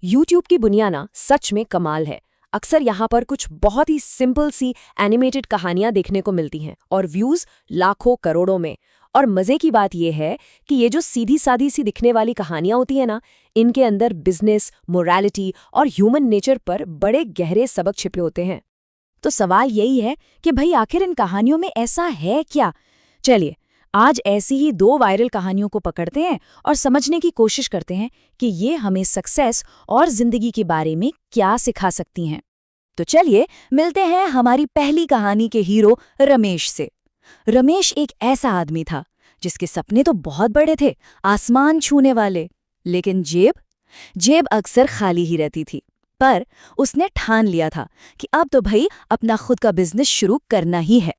YouTube की बुनिया ना सच में कमाल है। अक्सर यहाँ पर कुछ बहुत ही सिंपल सी एनिमेटेड कहानियां देखने को मिलती हैं और व्यूज लाखों करोड़ों में। और मजे की बात यह है कि ये जो सीधी सादी सी दिखने वाली कहानियां होती है ना, इनके अंदर बिजनेस, मोरालिटी और ह्यूमन नेचर पर बड़े गहरे सबक छिपे होते हैं। तो सवाल यही है कि भाई आखिर इन कहानियों में ऐसा है क्या। चलिए, आज ऐसी ही दो वायरल कहानियों को पकड़ते हैं और समझने की कोशिश करते हैं कि ये हमें सक्सेस और जिंदगी के बारे में क्या सिखा सकती हैं। तो चलिए मिलते हैं हमारी पहली कहानी के हीरो रमेश से। रमेश एक ऐसा आदमी था जिसके सपने तो बहुत बड़े थे, आसमान छूने वाले, लेकिन जेब अक्सर खाली ही रहती थी। पर उसने ठान लिया था कि अब तो भाई अपना खुद का बिजनेस शुरू करना ही है।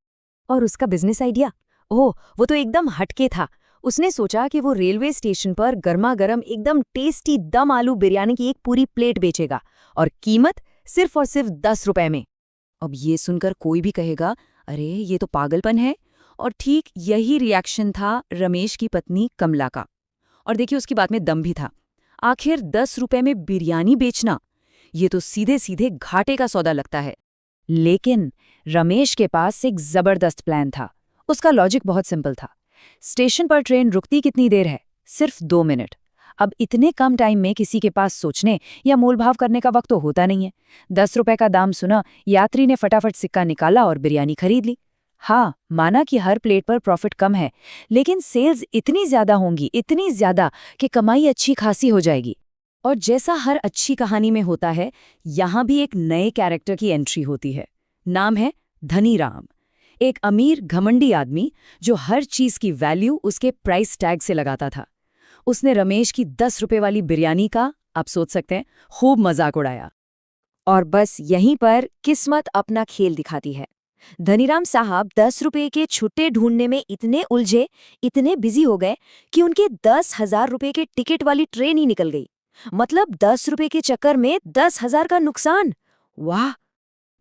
और उसका बिजनेस आइडिया, ओह वो तो एकदम हटके था। उसने सोचा कि वो रेलवे स्टेशन पर गर्मा गर्म एकदम टेस्टी दम आलू बिरयानी की एक पूरी प्लेट बेचेगा, और कीमत सिर्फ और सिर्फ 10 रुपए में। अब ये सुनकर कोई भी कहेगा, अरे ये तो पागलपन है। और ठीक यही रिएक्शन था रमेश की पत्नी कमला का। और देखिए, उसकी बात में दम भी था। आखिर 10 रुपए में बिरयानी बेचना, ये तो सीधे सीधे घाटे का सौदा लगता है। लेकिन रमेश के पास एक जबरदस्त प्लान था। उसका लॉजिक बहुत सिंपल था। स्टेशन पर ट्रेन रुकती कितनी देर है? सिर्फ 2 मिनट। अब इतने कम टाइम में किसी के पास सोचने या मोलभाव करने का वक्त तो होता नहीं है। 10 रुपए का दाम सुना, यात्री ने फटाफट सिक्का निकाला और बिरयानी खरीद ली। हाँ, माना कि हर प्लेट पर प्रॉफिट कम है, लेकिन सेल्स इतनी ज्यादा होंगी, इतनी ज्यादा कि कमाई अच्छी खासी हो जाएगी। और जैसा हर अच्छी कहानी में होता है, यहाँ भी एक नए कैरेक्टर की एंट्री होती है। नाम है धनीराम। एक अमीर घमंडी आदमी जो हर चीज की वैल्यू उसके प्राइस टैग से लगाता था। उसने रमेश की 10 रुपए वाली बिरयानी का, आप सोच सकते हैं, खूब मजाक उड़ाया। और बस यहीं पर किस्मत अपना खेल दिखाती है। धनीराम साहब 10 रुपए के छुट्टे ढूंढने में इतने उलझे, इतने बिजी हो गए कि उनके 10,000 रुपए के टिकट वाली ट्रेन ही निकल गई। मतलब 10 रुपए के चक्कर में 10,000 का नुकसान। वाह!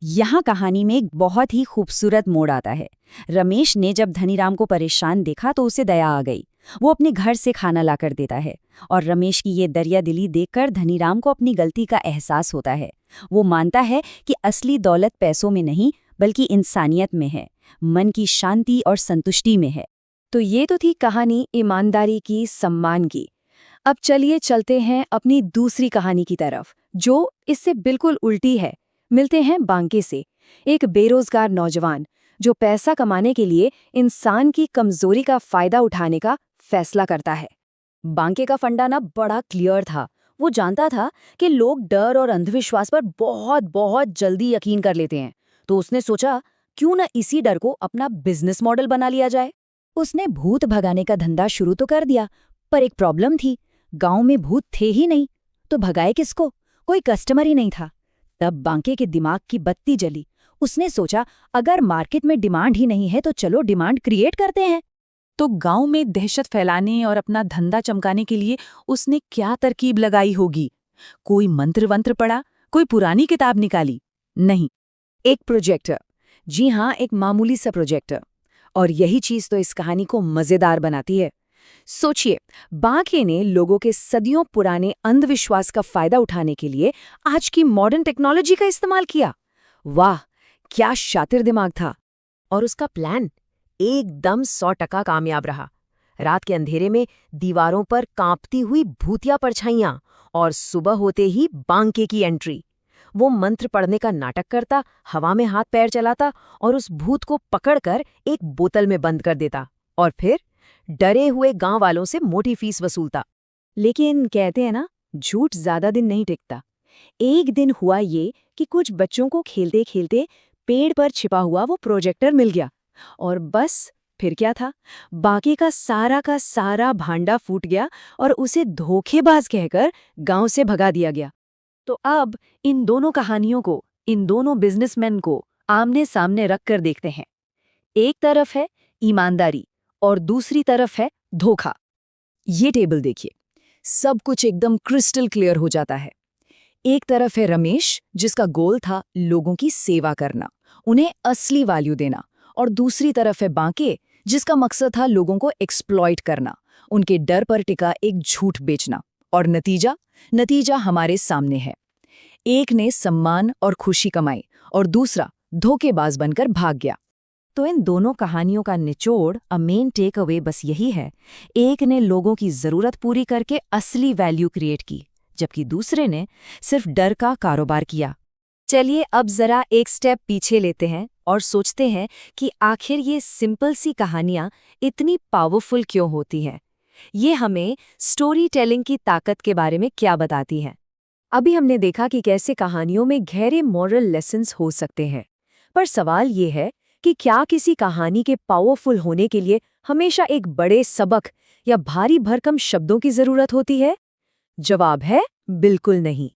यहाँ कहानी में एक बहुत ही खूबसूरत मोड़ आता है। रमेश ने जब धनीराम को परेशान देखा तो उसे दया आ गई। वो अपने घर से खाना लाकर देता है, और रमेश की ये दरिया दिली देखकर धनीराम को अपनी गलती का एहसास होता है। वो मानता है कि असली दौलत पैसों में नहीं, बल्कि इंसानियत में है, मन की शांति और संतुष्टि में है। तो ये तो थी कहानी ईमानदारी की, सम्मान की। अब चलिए चलते हैं अपनी दूसरी कहानी की तरफ, जो इससे बिल्कुल उल्टी है। मिलते हैं बांके से, एक बेरोजगार नौजवान जो पैसा कमाने के लिए इंसान की कमजोरी का फायदा उठाने का फैसला करता है। बांके का फंडा ना बड़ा क्लियर था। वो जानता था कि लोग डर और अंधविश्वास पर बहुत बहुत जल्दी यकीन कर लेते हैं, तो उसने सोचा क्यों ना इसी डर को अपना बिजनेस मॉडल बना लिया जाए। उसने भूत भगाने का धंधा शुरू तो कर दिया, पर एक प्रॉब्लम थी। गांव में भूत थे ही नहीं, तो भगाए किसको? कोई कस्टमर ही नहीं था। तब बांके के दिमाग की बत्ती जली। उसने सोचा, अगर मार्केट में डिमांड ही नहीं है तो चलो डिमांड क्रिएट करते हैं। तो गांव में दहशत फैलाने और अपना धंधा चमकाने के लिए उसने क्या तरकीब लगाई होगी? कोई मंत्र वंत्र पढ़ा? कोई पुरानी किताब निकाली? नहीं, एक प्रोजेक्टर। जी हाँ, एक मामूली सा प्रोजेक्टर। और यही चीज तो इस कहानी को मजेदार बनाती है। सोचिए, बांके ने लोगों के सदियों पुराने अंधविश्वास का फायदा उठाने के लिए आज की मॉडर्न टेक्नोलॉजी का इस्तेमाल किया। वाह, क्या शातिर दिमाग था! और उसका प्लान एकदम 100% कामयाब रहा। रात के अंधेरे में दीवारों पर कांपती हुई भूतिया परछाइयां, और सुबह होते ही बांके की एंट्री। वो मंत्र पढ़ने का नाटक करता, हवा में हाथ पैर चलाता और उस भूत को पकड़कर एक बोतल में बंद कर देता, और फिर डरे हुए गांव वालों से मोटी फीस वसूलता। लेकिन कहते हैं ना, झूठ ज्यादा दिन नहीं टिकता। एक दिन हुआ ये कि कुछ बच्चों को खेलते खेलते पेड़ पर छिपा हुआ वो प्रोजेक्टर मिल गया, और बस फिर क्या था, बाकी का सारा भांडा फूट गया और उसे धोखेबाज कहकर गांव से भगा दिया गया। तो अब इन दोनों कहानियों को, इन दोनों बिजनेसमैन को आमने सामने रखकर देखते हैं। एक तरफ है ईमानदारी और दूसरी तरफ है धोखा। ये टेबल देखिए, सब कुछ एकदम क्रिस्टल क्लियर हो जाता है। एक तरफ है रमेश, जिसका गोल था लोगों की सेवा करना, उन्हें असली वैल्यू देना, और दूसरी तरफ है बांके, जिसका मकसद था लोगों को एक्सप्लॉइट करना, उनके डर पर टिका एक झूठ बेचना। और नतीजा हमारे सामने है। एक ने सम्मान और खुशी कमाई और दूसरा धोखेबाज बनकर भाग गया। तो इन दोनों कहानियों का निचोड़, मेन टेक अवे बस यही है, एक ने लोगों की ज़रूरत पूरी करके असली वैल्यू क्रिएट की, जबकि दूसरे ने सिर्फ डर का कारोबार किया। चलिए अब ज़रा एक स्टेप पीछे लेते हैं और सोचते हैं कि आखिर ये सिंपल सी कहानियाँ इतनी पावरफुल क्यों होती हैं। ये हमें स्टोरी टेलिंग की ताकत के बारे में क्या बताती हैं। अभी हमने देखा कि कैसे कहानियों में गहरे मॉरल लेसन्स हो सकते हैं, पर सवाल ये है कि क्या किसी कहानी के पावरफुल होने के लिए हमेशा एक बड़े सबक या भारी भरकम शब्दों की जरूरत होती है? जवाब है बिल्कुल नहीं।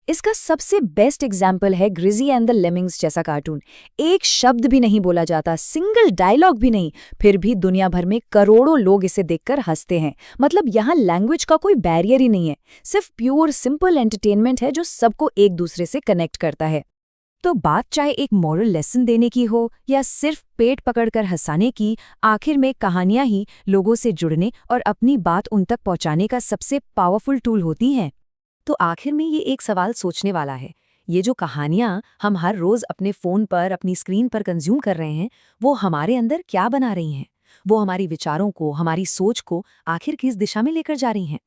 इसका सबसे बेस्ट एग्जाम्पल है ग्रिजी एंड द लेमिंग्स जैसा कार्टून। एक शब्द भी नहीं बोला जाता, सिंगल डायलॉग भी नहीं, फिर भी दुनिया भर में करोड़ों लोग इसे देखकर हंसते हैं। मतलब यहाँ लैंग्वेज का कोई बैरियर ही नहीं है, सिर्फ प्योर सिंपल एंटरटेनमेंट है जो सबको एक दूसरे से कनेक्ट करता है। तो बात चाहे एक मॉरल लेसन देने की हो या सिर्फ पेट पकड़कर हंसाने की, आखिर में कहानियां ही लोगों से जुड़ने और अपनी बात उन तक पहुंचाने का सबसे पावरफुल टूल होती हैं। तो आखिर में ये एक सवाल सोचने वाला है, ये जो कहानियां हम हर रोज अपने फ़ोन पर, अपनी स्क्रीन पर कंज्यूम कर रहे हैं, वो हमारे अंदर क्या बना रही हैं? वो हमारी विचारों को, हमारी सोच को आखिर किस दिशा में लेकर जा रही हैं?